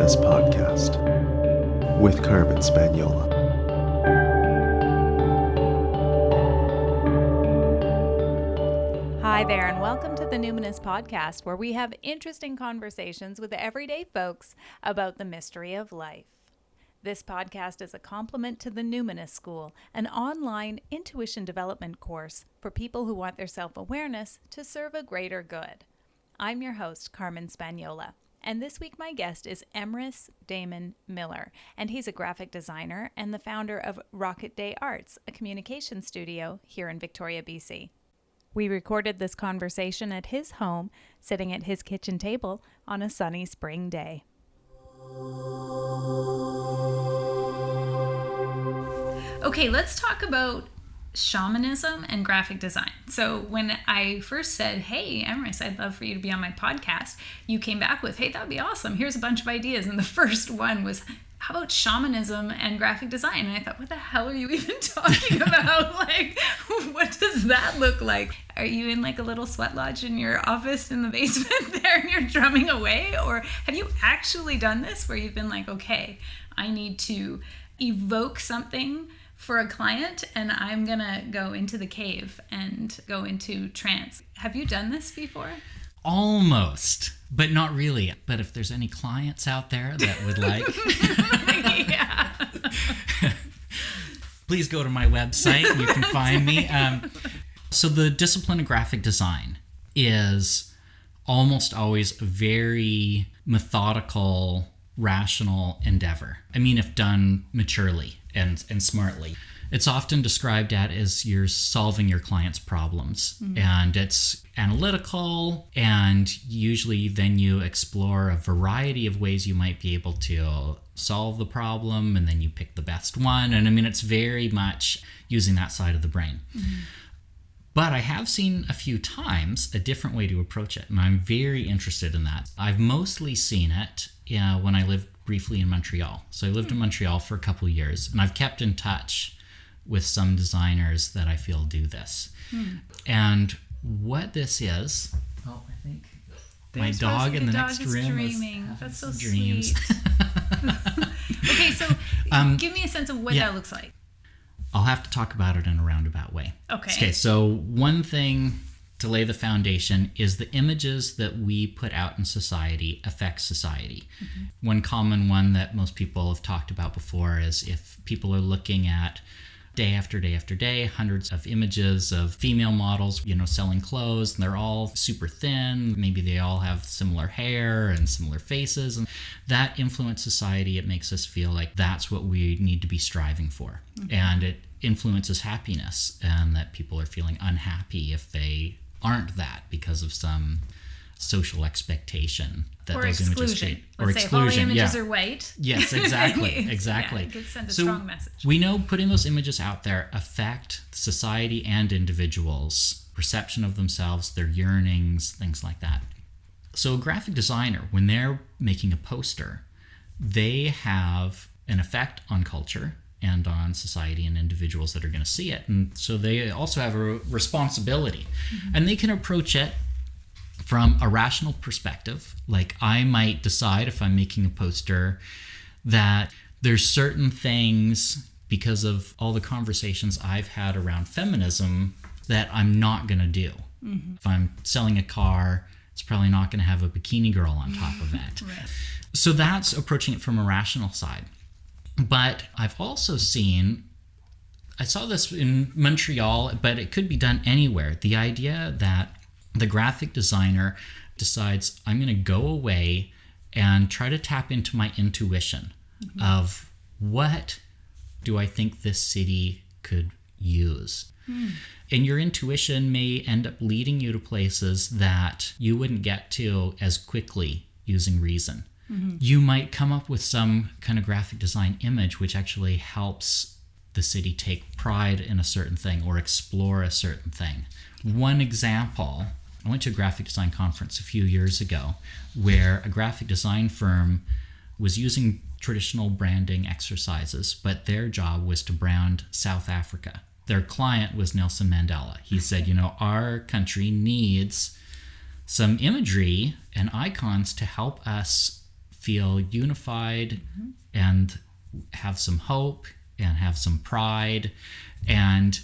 Numinous Podcast with Carmen Spaniola. Hi there, and welcome to the Numinous Podcast, where we have interesting conversations with everyday folks about the mystery of life. This podcast is a complement to the Numinous School, an online intuition development course for people who want their self-awareness to serve a greater good. I'm your host, Carmen Spaniola, and this week my guest is Emrys Damon Miller, and he's a graphic designer and the founder of Rocketday Arts, a communication studio here in Victoria, BC. We recorded this conversation at his home, sitting at his kitchen table on a sunny spring day. Okay, let's talk about shamanism and graphic design. So when I first said, hey, Emrys, I'd love for you to be on my podcast, you came back with, hey, that'd be awesome. Here's a bunch of ideas. And the first one was, how about shamanism and graphic design? And I thought, what the hell are you even talking about? Like, what does that look like? Are you in like a little sweat lodge in your office in the basement there and you're drumming away? Or have you actually done this where you've been like, okay, I need to evoke something for a client and I'm gonna go into the cave and go into trance? Have you done this before? Almost, but not really. But if there's any clients out there that would like, please go to my website. You can find me. So the discipline of graphic design is almost always a very methodical, rational endeavor. I mean, if done maturely and smartly. It's often described as you're solving your client's problems. Mm-hmm. And it's analytical, and usually then you explore a variety of ways you might be able to solve the problem, and then you pick the best one. And I mean, it's very much using that side of the brain. Mm-hmm. But I have seen a few times a different way to approach it, and I'm very interested in that. I've mostly seen it when I lived briefly in Montreal. So I lived in Montreal for a couple of years, and I've kept in touch with some designers that I feel do this. And what this is, I think my dog in the next room dreaming. That's so dreams. Sweet. Okay, so give me a sense of what that looks like. I'll have to talk about it in a roundabout way. Okay, so one thing to lay the foundation is the images that we put out in society affect society. Mm-hmm. One common one that most people have talked about before is if people are looking at day after day after day, hundreds of images of female models, selling clothes, and they're all super thin. Maybe they all have similar hair and similar faces, and that influences society. It makes us feel like that's what we need to be striving for. Mm-hmm. And it influences happiness, and that people are feeling unhappy if they aren't that because of some social expectation that those images create. Or exclusion. Let's say all the images are white. Yes, exactly. Exactly. Yeah, it sends a strong message. We know putting those images out there affect society and individuals' perception of themselves, their yearnings, things like that. So a graphic designer, when they're making a poster, they have an effect on culture and on society and individuals that are going to see it. And so they also have a responsibility. Mm-hmm. And they can approach it from a rational perspective. Like, I might decide if I'm making a poster that there's certain things, because of all the conversations I've had around feminism, that I'm not going to do. Mm-hmm. If I'm selling a car, it's probably not going to have a bikini girl on top of it. Right. So that's approaching it from a rational side. But I've also I saw this in Montreal, but it could be done anywhere. The idea that the graphic designer decides, I'm going to go away and try to tap into my intuition of what do I think this city could use. And your intuition may end up leading you to places that you wouldn't get to as quickly using reason. Mm-hmm. You might come up with some kind of graphic design image which actually helps the city take pride in a certain thing or explore a certain thing. One example, I went to a graphic design conference a few years ago where a graphic design firm was using traditional branding exercises, but their job was to brand South Africa. Their client was Nelson Mandela. He said, our country needs some imagery and icons to help us feel unified and have some hope and have some pride. And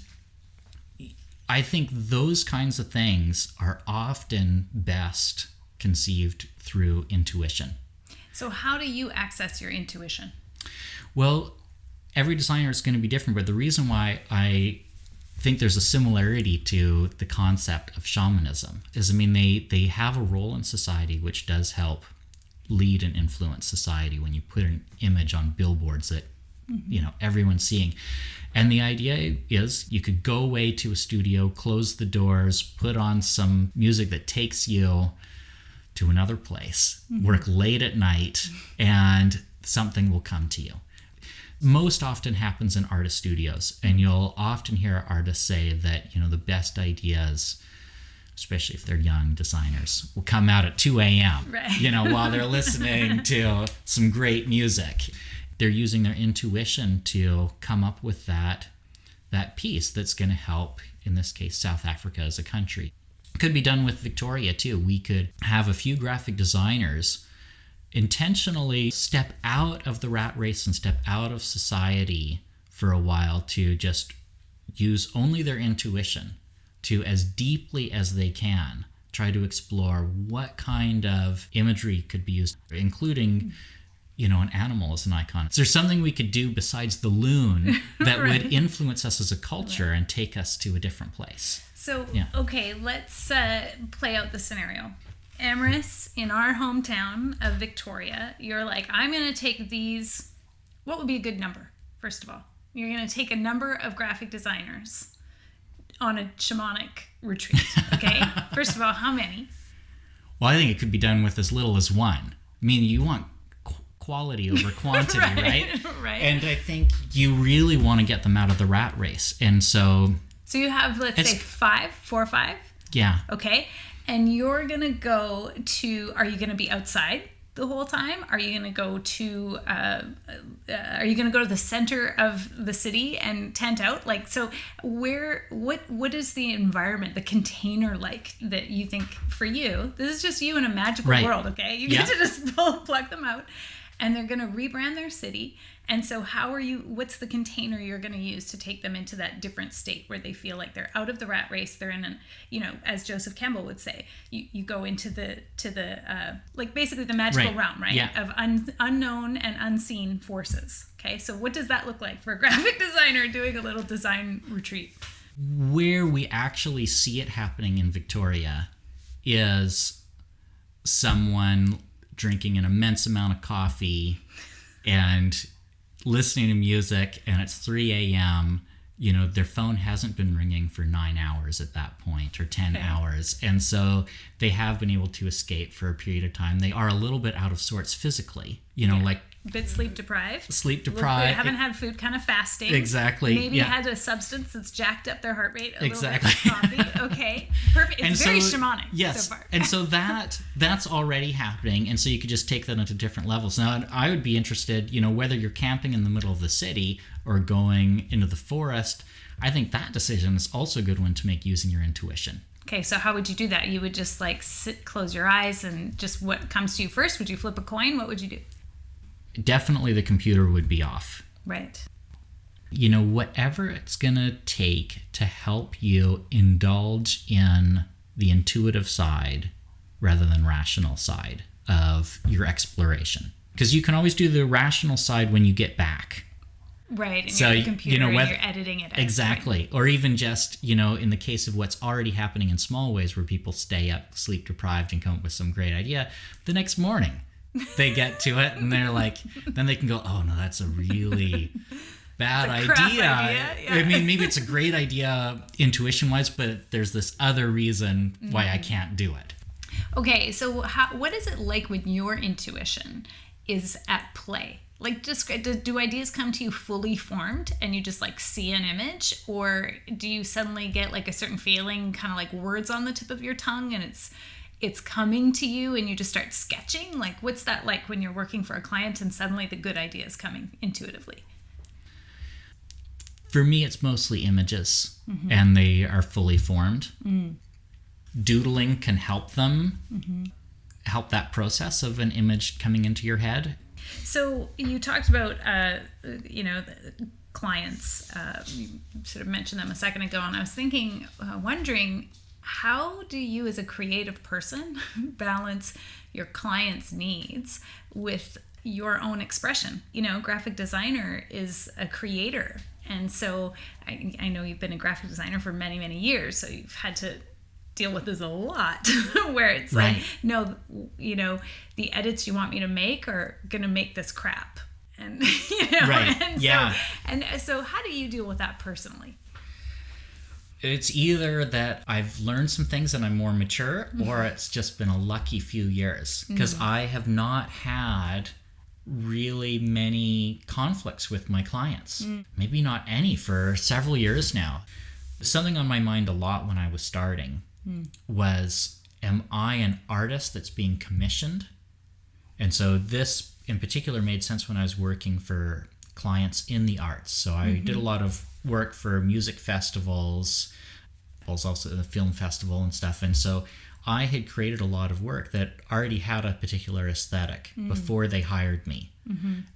I think those kinds of things are often best conceived through intuition. So how do you access your intuition? Well, every designer is going to be different, but the reason why I think there's a similarity to the concept of shamanism is, I mean, they have a role in society which does help lead and influence society when you put an image on billboards that everyone's seeing. And the idea is you could go away to a studio, close the doors, put on some music that takes you to another place, work late at night, and something will come to you. Most often happens in artist studios, and you'll often hear artists say that, the best ideas, especially if they're young designers, will come out at 2 a.m., right. While they're listening to some great music. They're using their intuition to come up with that piece that's going to help, in this case, South Africa as a country. It could be done with Victoria, too. We could have a few graphic designers intentionally step out of the rat race and step out of society for a while to just use only their intuition to, as deeply as they can, try to explore what kind of imagery could be used, including an animal as an icon. Is there something we could do besides the loon that right. would influence us as a culture and take us to a different place? So, okay, let's play out the scenario. Emrys, in our hometown of Victoria, you're like, I'm going to take these. What would be a good number, first of all? You're going to take a number of graphic designers on a shamanic retreat, okay? First of all, how many? Well, I think it could be done with as little as one. I mean, you want quality over quantity, right? Right. And I think you really want to get them out of the rat race. And so you have, let's say, 4 or 5? Yeah. Okay. And you're going to go to, are you going to be outside the whole time? Are you going to go to, the center of the city and tent out? Like, so what is the environment, the container like that you think for you? This is just you in a magical world, okay? You get to just pluck them out. And they're going to rebrand their city. And so what's the container you're going to use to take them into that different state where they feel like they're out of the rat race? They're in as Joseph Campbell would say, you go into like basically the magical realm, right? Yeah. Of unknown and unseen forces. Okay. So what does that look like for a graphic designer doing a little design retreat? Where we actually see it happening in Victoria is someone drinking an immense amount of coffee and listening to music, and it's 3 a.m. Their phone hasn't been ringing for 9 hours at that point, or 10 hours. And so they have been able to escape for a period of time. They are a little bit out of sorts physically, like a bit sleep deprived. They haven't had food, kind of fasting. Exactly. Maybe had a substance that's jacked up their heart rate a little bit. Coffee. Okay. Perfect. It's very shamanic so far. And so that's already happening. And so you could just take that into different levels. Now, I would be interested, whether you're camping in the middle of the city or going into the forest, I think that decision is also a good one to make using your intuition. Okay, so how would you do that? You would just close your eyes and just what comes to you first? Would you flip a coin? What would you do? Definitely the computer would be off. Right. Whatever it's going to take to help you indulge in the intuitive side rather than rational side of your exploration. Because you can always do the rational side when you get back. Right, and so, you're the computer and you're editing it out. Exactly. Right? Or even just, in the case of what's already happening in small ways where people stay up, sleep deprived, and come up with some great idea, the next morning they get to it and they're like, then they can go, oh no, that's a really bad idea. Yeah. I mean, maybe it's a great idea intuition-wise, but there's this other reason why I can't do it. Okay, so what is it like when your intuition is at play? Like, just do ideas come to you fully formed and you just like see an image, or do you suddenly get like a certain feeling, kind of like words on the tip of your tongue, and it's coming to you and you just start sketching? Like, what's that like when you're working for a client and suddenly the good idea is coming intuitively? For me, it's mostly images, and they are fully formed. Doodling can help them help that process of an image coming into your head. So you talked about, the clients. You sort of mentioned them a second ago, and I was wondering, how do you as a creative person balance your clients' needs with your own expression? Graphic designer is a creator. And so I know you've been a graphic designer for many, many years, so you've had to deal with this a lot where it's right. like, no, the edits you want me to make are going to make this crap. And, right. So how do you deal with that personally? It's either that I've learned some things and I'm more mature, or it's just been a lucky few years, because I have not had really many conflicts with my clients. Maybe not any for several years now. Something on my mind a lot when I was starting was, am I an artist that's being commissioned? And so this in particular made sense when I was working for clients in the arts. So I did a lot of work for music festivals, also the film festival and stuff. And so I had created a lot of work that already had a particular aesthetic before they hired me.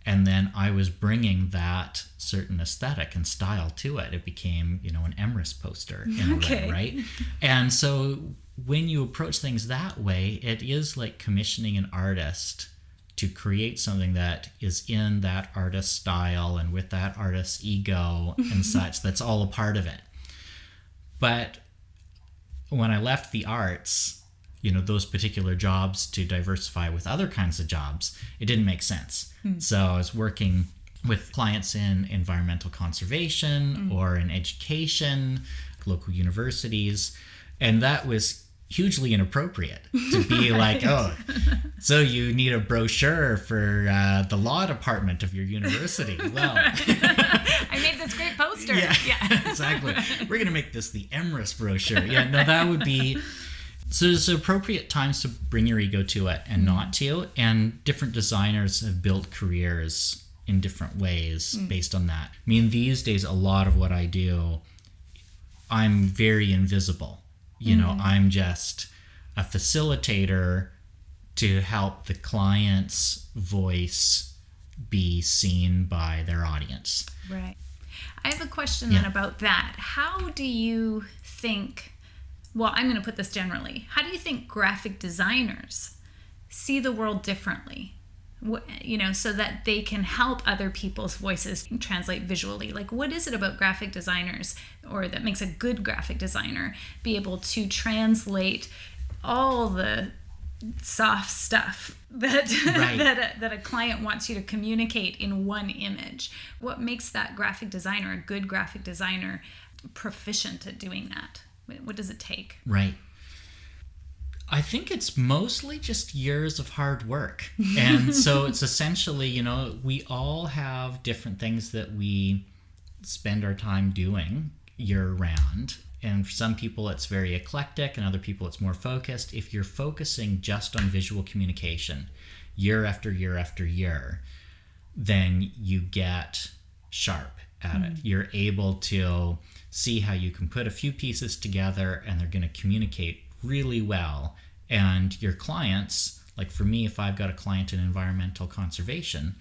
And then I was bringing that certain aesthetic and style to it. It became, an Emrys poster in a way, right? And so when you approach things that way, it is like commissioning an artist to create something that is in that artist's style and with that artist's ego and such. That's all a part of it. But when I left the arts, those particular jobs to diversify with other kinds of jobs, it didn't make sense. So I was working with clients in environmental conservation or in education, local universities, and that was hugely inappropriate to be like, oh, so you need a brochure for the law department of your university. Well, I made this great poster. Yeah. Exactly. We're going to make this the Emrys brochure. Yeah, no, that would be... So there's appropriate times to bring your ego to it and not to, and different designers have built careers in different ways based on that. I mean, these days, a lot of what I do, I'm very invisible. I'm just a facilitator to help the client's voice be seen by their audience. Right. I have a question then about that. How do you think... Well, I'm going to put this generally. How do you think graphic designers see the world differently? So that they can help other people's voices translate visually? Like, what is it about graphic designers, or that makes a good graphic designer be able to translate all the soft stuff that that a client wants you to communicate in one image? What makes that graphic designer, a good graphic designer, proficient at doing that? What does it take? Right. I think it's mostly just years of hard work. And so it's essentially, we all have different things that we spend our time doing year round. And for some people, it's very eclectic, and other people, it's more focused. If you're focusing just on visual communication year after year after year, then you get sharp at it. You're able to see how you can put a few pieces together and they're going to communicate really well. And your clients, like for me, if I've got a client in environmental conservation,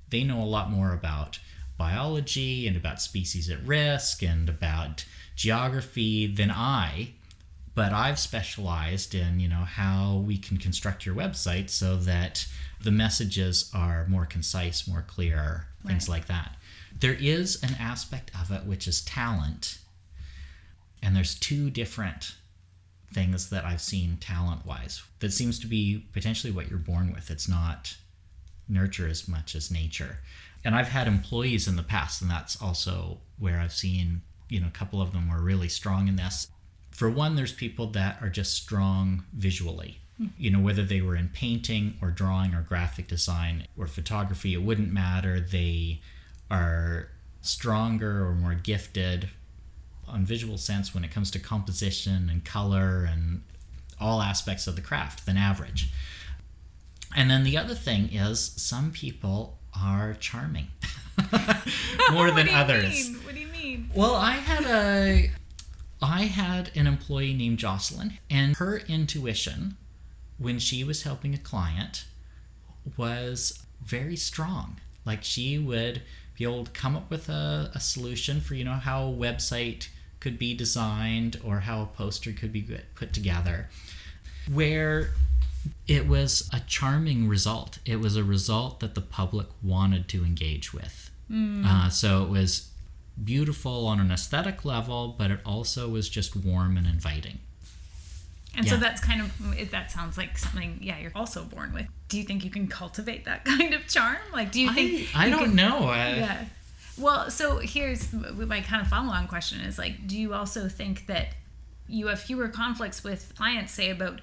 they know a lot more about biology and about species at risk and about geography than I, but I've specialized in, how we can construct your website so that the messages are more concise, more clear, things like that. There is an aspect of it which is talent, and there's two different things that I've seen talent-wise. That seems to be potentially what you're born with. It's not nurture as much as nature. And I've had employees in the past, and that's also where I've seen, a couple of them were really strong in this. For one, there's people that are just strong visually. Whether they were in painting or drawing or graphic design or photography, it wouldn't matter. They are stronger or more gifted on visual sense when it comes to composition and color and all aspects of the craft than average. And then the other thing is some people are charming more than others. What do you mean? Well, I had an employee named Jocelyn, and her intuition when she was helping a client was very strong. Like, she would be able to come up with a solution for, how a website could be designed or how a poster could be put together, where it was a charming result. It was a result that the public wanted to engage with. So it was beautiful on an aesthetic level, but it also was just warm and inviting. And so that's that sounds like something, you're also born with. Do you think you can cultivate that kind of charm? Like, do you think... I don't know. Yeah. Well, so here's my kind of follow-on question is, like, do you also think that you have fewer conflicts with clients, say, about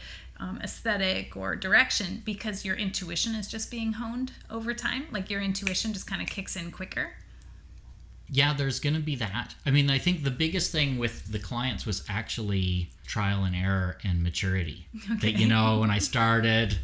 aesthetic or direction because your intuition is just being honed over time? Like, your intuition just kind of kicks in quicker? Yeah, there's going to be that. I mean, I think the biggest thing with the clients was actually trial and error and maturity. Okay. That, when I started,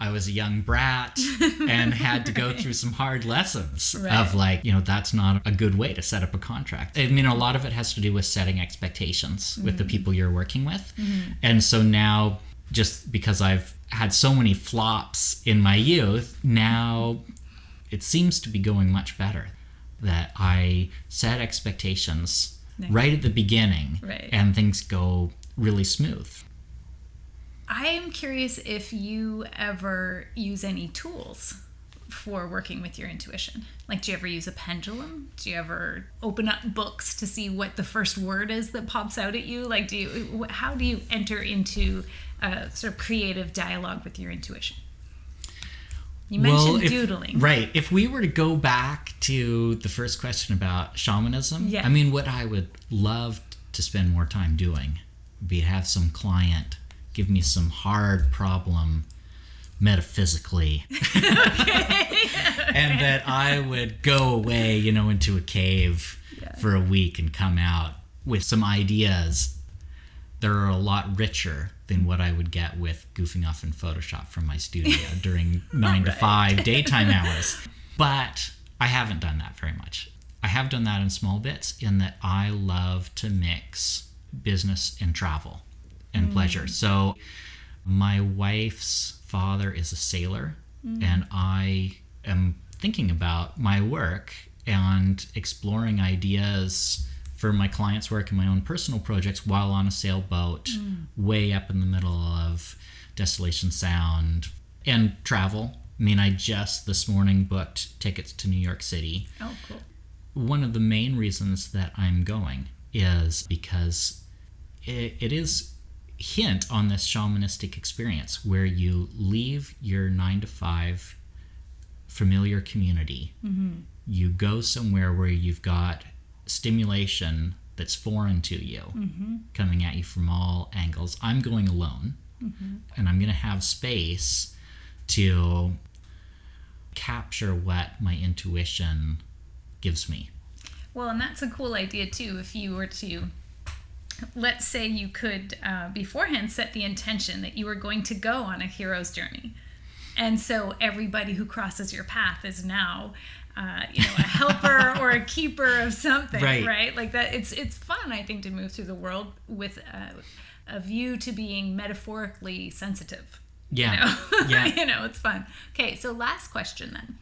I was a young brat and had to go through some hard lessons of, like, that's not a good way to set up a contract. I mean, a lot of it has to do with setting expectations with the people you're working with. And so now, just because I've had so many flops in my youth, now it seems to be going much better. That I set expectations right at the beginning, and things go really smooth. I'm curious if you ever use any tools for working with your intuition. Like, do you ever use a pendulum? Do you ever open up books to see what the first word is that pops out at you? Like, how do you enter into a sort of creative dialogue with your intuition? You mentioned doodling. Right. If we were to go back to the first question about shamanism, I mean, what I would love to spend more time doing would be to have some client give me some hard problem metaphysically. And that I would go away, into a cave for a week and come out with some ideas that are a lot richer than what I would get with goofing off in Photoshop from my studio during 9 to 5 daytime hours. But I haven't done that very much. I have done that in small bits, in that I love to mix business and travel and pleasure. So my wife's father is a sailor, and I am thinking about my work and exploring ideas for my clients' work and my own personal projects while on a sailboat way up in the middle of Desolation Sound and travel. I mean, I just this morning booked tickets to New York City. Oh, cool. One of the main reasons that I'm going is because it is hint on this shamanistic experience where you leave your 9 to 5 familiar community. You go somewhere where you've got stimulation that's foreign to you, coming at you from all angles. I'm going alone, and I'm going to have space to capture what my intuition gives me. Well, and that's a cool idea too. If you were to, let's say you could beforehand set the intention that you were going to go on a hero's journey. And so everybody who crosses your path is now a helper or a keeper of something, right? Like that. It's fun, I think, to move through the world with a view to being metaphorically sensitive. Yeah. It's fun. Okay, so last question then.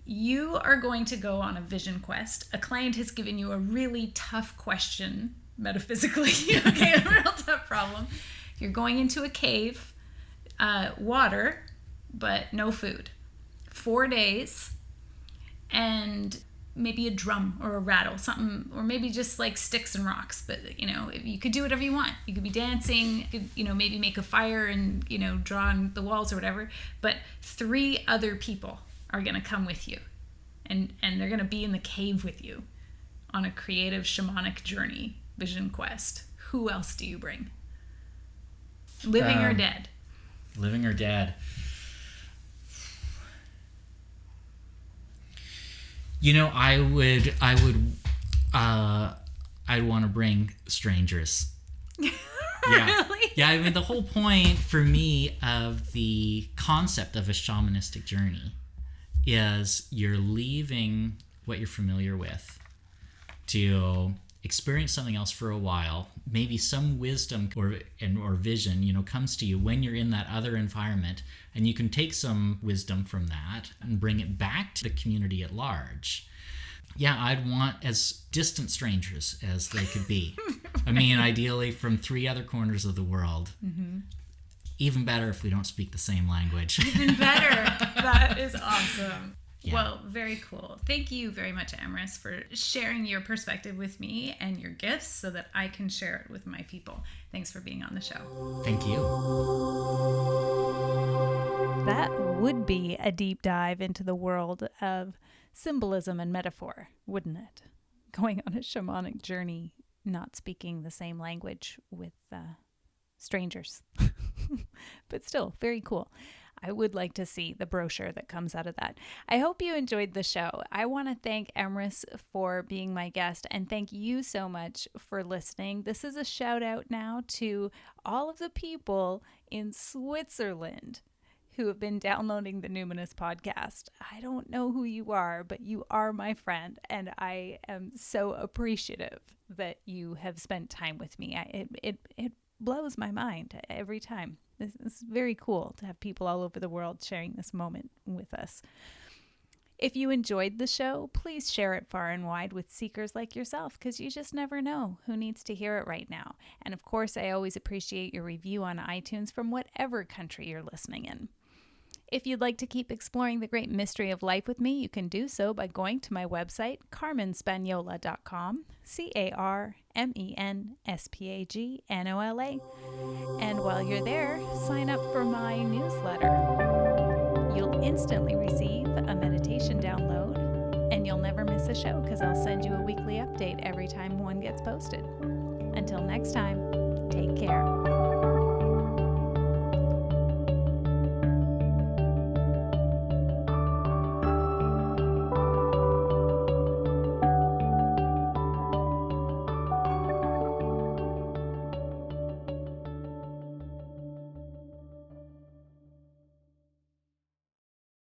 You are going to go on a vision quest. A client has given you a really tough question, metaphysically, a real tough problem. You're going into a cave, water, but no food. 4 days. And maybe a drum or a rattle, something, or maybe just like sticks and rocks. But, you could do whatever you want. You could be dancing, you could, maybe make a fire and, draw on the walls or whatever. But 3 other people are going to come with you. And they're going to be in the cave with you on a creative shamanic journey, vision quest. Who else do you bring? Living or dead? Living or dead? I'd want to bring strangers. Yeah. Really? Yeah, I mean, the whole point for me of the concept of a shamanistic journey is you're leaving what you're familiar with to experience something else for a while, maybe some wisdom or vision, comes to you when you're in that other environment, and you can take some wisdom from that and bring it back to the community at large. Yeah, I'd want as distant strangers as they could be. I mean, ideally from 3 other corners of the world. Mm-hmm. Even better if we don't speak the same language. Even better. That is awesome. Yeah. Well, very cool. Thank you very much, Emrys, for sharing your perspective with me and your gifts so that I can share it with my people. Thanks for being on the show. Thank you. That would be a deep dive into the world of symbolism and metaphor, wouldn't it? Going on a shamanic journey, not speaking the same language with strangers. But still, very cool. I would like to see the brochure that comes out of that. I hope you enjoyed the show. I want to thank Emrys for being my guest, and thank you so much for listening. This is a shout out now to all of the people in Switzerland who have been downloading the Numinous podcast. I don't know who you are, but you are my friend, and I am so appreciative that you have spent time with me. It blows my mind every time. This is very cool to have people all over the world sharing this moment with us. If you enjoyed the show, please share it far and wide with seekers like yourself, because you just never know who needs to hear it right now. And of course, I always appreciate your review on iTunes from whatever country you're listening in. If you'd like to keep exploring the great mystery of life with me, you can do so by going to my website, carmenspagnola.com, CarmenSpagnola. And while you're there, sign up for my newsletter. You'll instantly receive a meditation download, and you'll never miss a show because I'll send you a weekly update every time one gets posted. Until next time, take care.